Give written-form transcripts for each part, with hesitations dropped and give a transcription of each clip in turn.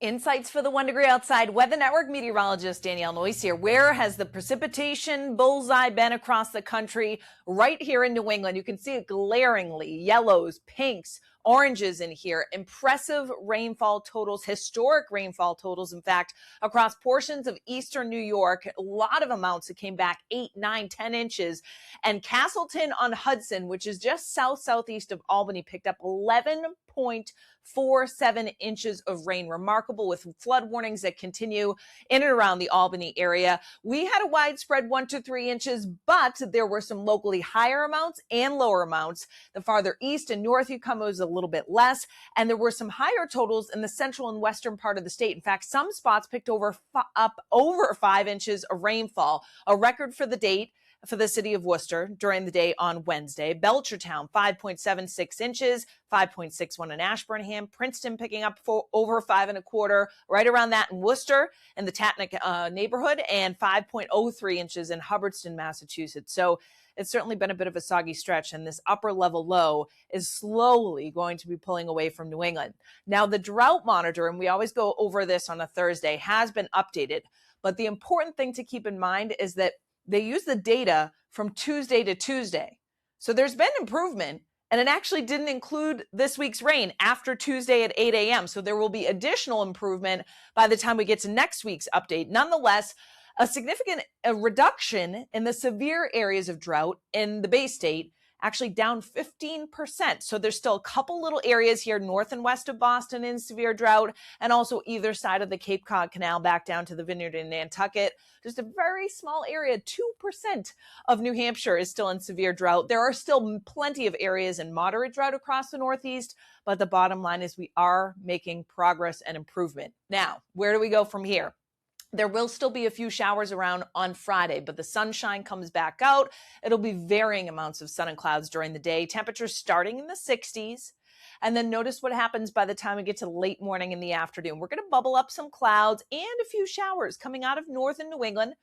Insights for the 1 degree outside. Weather Network meteorologist Danielle Noyes here. Where has the precipitation bullseye been across the country? Right here in New England. You can see it glaringly. Yellows, pinks, oranges in here. Impressive rainfall totals, historic rainfall totals, in fact, across portions of eastern New York. A lot of amounts that came back 8, 9, 10 inches. And Castleton on Hudson, which is just southeast of Albany, picked up 11.47 inches of rain. Remarkable, with flood warnings that continue in and around the Albany area. We had a widespread 1 to 3 inches, but there were some locally higher amounts and lower amounts. The farther east and north you come, it was a little bit less, and there were some higher totals in the central and western part of the state. In fact, some spots picked up over 5 inches of rainfall, a record for the date for the city of Worcester during the day on Wednesday. Belchertown, 5.76 inches, 5.61 in Ashburnham. Princeton picking up for over 5.25, right around that in Worcester in the Tatnick neighborhood, and 5.03 inches in Hubbardston, Massachusetts. So it's certainly been a bit of a soggy stretch, and this upper level low is slowly going to be pulling away from New England. Now, the Drought Monitor, and we always go over this on a Thursday, has been updated. But the important thing to keep in mind is that they use the data from Tuesday to Tuesday. So there's been improvement, and it actually didn't include this week's rain after Tuesday at 8 a.m. So there will be additional improvement by the time we get to next week's update. Nonetheless, a significant reduction in the severe areas of drought in the Bay State, actually down 15%. So there's still a couple little areas here north and west of Boston in severe drought, and also either side of the Cape Cod Canal back down to the Vineyard in Nantucket. Just a very small area, 2% of New Hampshire is still in severe drought. There are still plenty of areas in moderate drought across the Northeast, but the bottom line is we are making progress and improvement. Now, where do we go from here? There will still be a few showers around on Friday, but the sunshine comes back out. It'll be varying amounts of sun and clouds during the day. Temperatures starting in the 60s. And then notice what happens by the time we get to late morning and the afternoon. We're going to bubble up some clouds and a few showers coming out of northern New England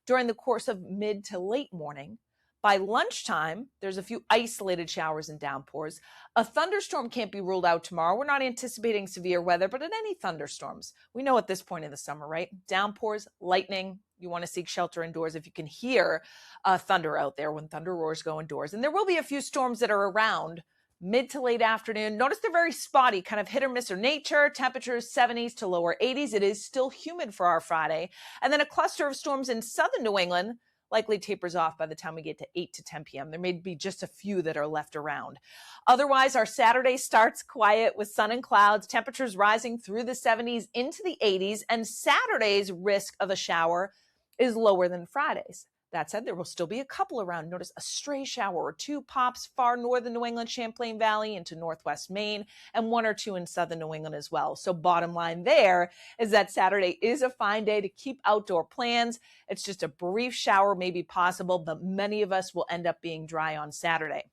during the course of mid to late morning. By lunchtime, there's a few isolated showers and downpours. A thunderstorm can't be ruled out tomorrow. We're not anticipating severe weather, but at any thunderstorms, we know at this point in the summer, right? Downpours, lightning, you want to seek shelter indoors if you can hear thunder out there when thunder roars go indoors. And there will be a few storms that are around mid to late afternoon. Notice they're very spotty, kind of hit or miss or nature. Temperatures 70s to lower 80s. It is still humid for our Friday. And then a cluster of storms in southern New England likely tapers off by the time we get to 8 to 10 p.m. There may be just a few that are left around. Otherwise, our Saturday starts quiet with sun and clouds, temperatures rising through the 70s into the 80s, and Saturday's risk of a shower is lower than Friday's. That said, there will still be a couple around. Notice a stray shower or two pops far northern New England, Champlain Valley into northwest Maine, and 1 or 2 in southern New England as well. So bottom line there is that Saturday is a fine day to keep outdoor plans. It's just a brief shower may be possible, but many of us will end up being dry on Saturday.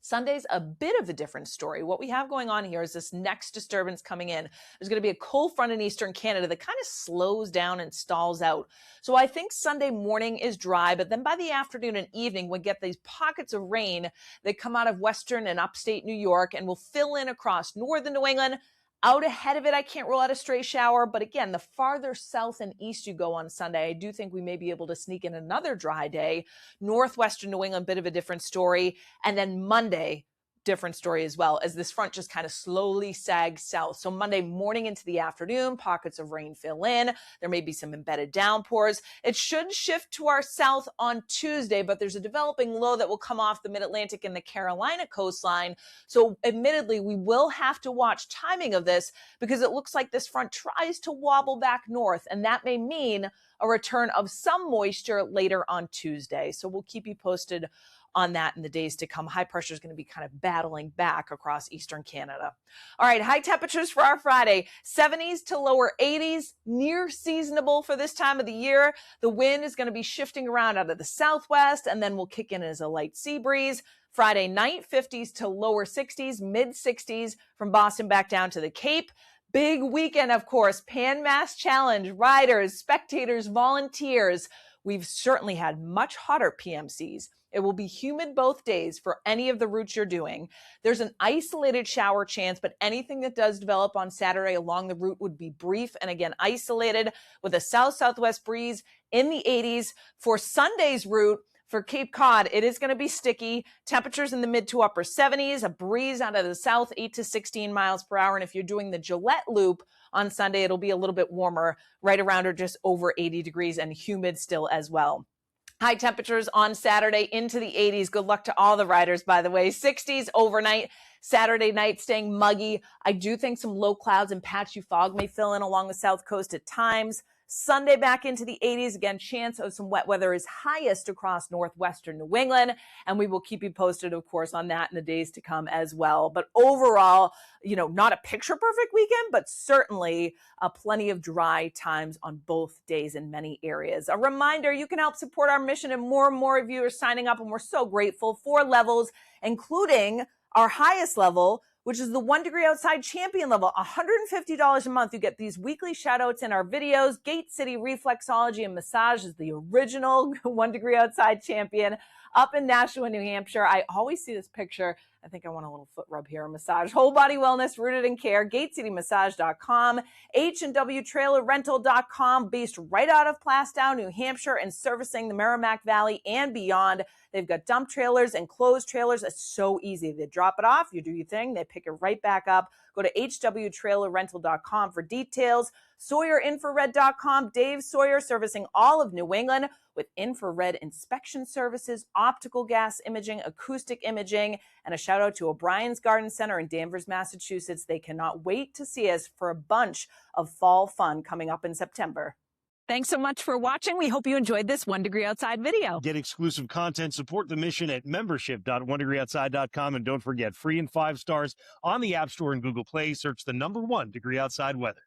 Sunday's a bit of a different story. What we have going on here is this next disturbance coming in. There's going to be a cold front in eastern Canada that kind of slows down and stalls out. So I think Sunday morning is dry, but then by the afternoon and evening, we get these pockets of rain that come out of western and upstate New York and will fill in across northern New England. Out ahead of it, I can't rule out a stray shower. But again, the farther south and east you go on Sunday, I do think we may be able to sneak in another dry day. Northwestern New England, bit of a different story. And then Monday, different story as well, as this front just kind of slowly sags south. So Monday morning into the afternoon, pockets of rain fill in. There may be some embedded downpours. It should shift to our south on Tuesday, but there's a developing low that will come off the mid-Atlantic and the Carolina coastline. So admittedly, we will have to watch timing of this because it looks like this front tries to wobble back north, and that may mean a return of some moisture later on Tuesday. So we'll keep you posted on that in the days to come. High pressure is going to be kind of battling back across eastern Canada. All right, high temperatures for our Friday, 70s to lower 80s, near seasonable for this time of the year. The wind is going to be shifting around out of the southwest, and then will kick in as a light sea breeze. Friday night, 50s to lower 60s, mid 60s from Boston back down to the Cape. Big weekend, of course, Pan Mass Challenge, riders, spectators, volunteers. We've certainly had much hotter PMCs It will be humid both days for any of the routes you're doing. There's an isolated shower chance, but anything that does develop on Saturday along the route would be brief and again isolated with a south-southwest breeze in the 80s. For Sunday's route, for Cape Cod, it is going to be sticky. Temperatures in the mid to upper 70s, a breeze out of the south, 8 to 16 miles per hour. And if you're doing the Gillette Loop on Sunday, it'll be a little bit warmer, right around or just over 80 degrees and humid still as well. High temperatures on Saturday into the 80s. Good luck to all the riders, by the way. 60s overnight. Saturday night staying muggy. I do think some low clouds and patchy fog may fill in along the south coast at times. Sunday back into the 80s. Again, chance of some wet weather is highest across northwestern New England. And we will keep you posted, of course, on that in the days to come as well. But overall, not a picture perfect weekend, but certainly plenty of dry times on both days in many areas. A reminder, you can help support our mission, and more of you are signing up, and we're so grateful. 4 levels, including our highest level, which is the 1 Degree Outside champion level, $150 a month. You get these weekly shout outs in our videos. Gate City Reflexology and Massage is the original 1 Degree Outside champion up in Nashua, New Hampshire. I always see this picture. I think I want a little foot rub here, a massage. Whole body wellness, rooted in care, gatecitymassage.com, HWTrailerRental.com, based right out of Plastow, New Hampshire, and servicing the Merrimack Valley and beyond. They've got dump trailers and closed trailers. It's so easy. They drop it off, you do your thing, they pick it right back up. Go to HWTrailerRental.com for details. SawyerInfrared.com. Dave Sawyer servicing all of New England with infrared inspection services, optical gas imaging, acoustic imaging, and a shout out to O'Brien's Garden Center in Danvers, Massachusetts. They cannot wait to see us for a bunch of fall fun coming up in September. Thanks so much for watching. We hope you enjoyed this 1 Degree Outside video. Get exclusive content, support the mission at membership.onedegreeoutside.com. And don't forget, free and 5 stars on the App Store and Google Play. Search the #1 Degree Outside weather.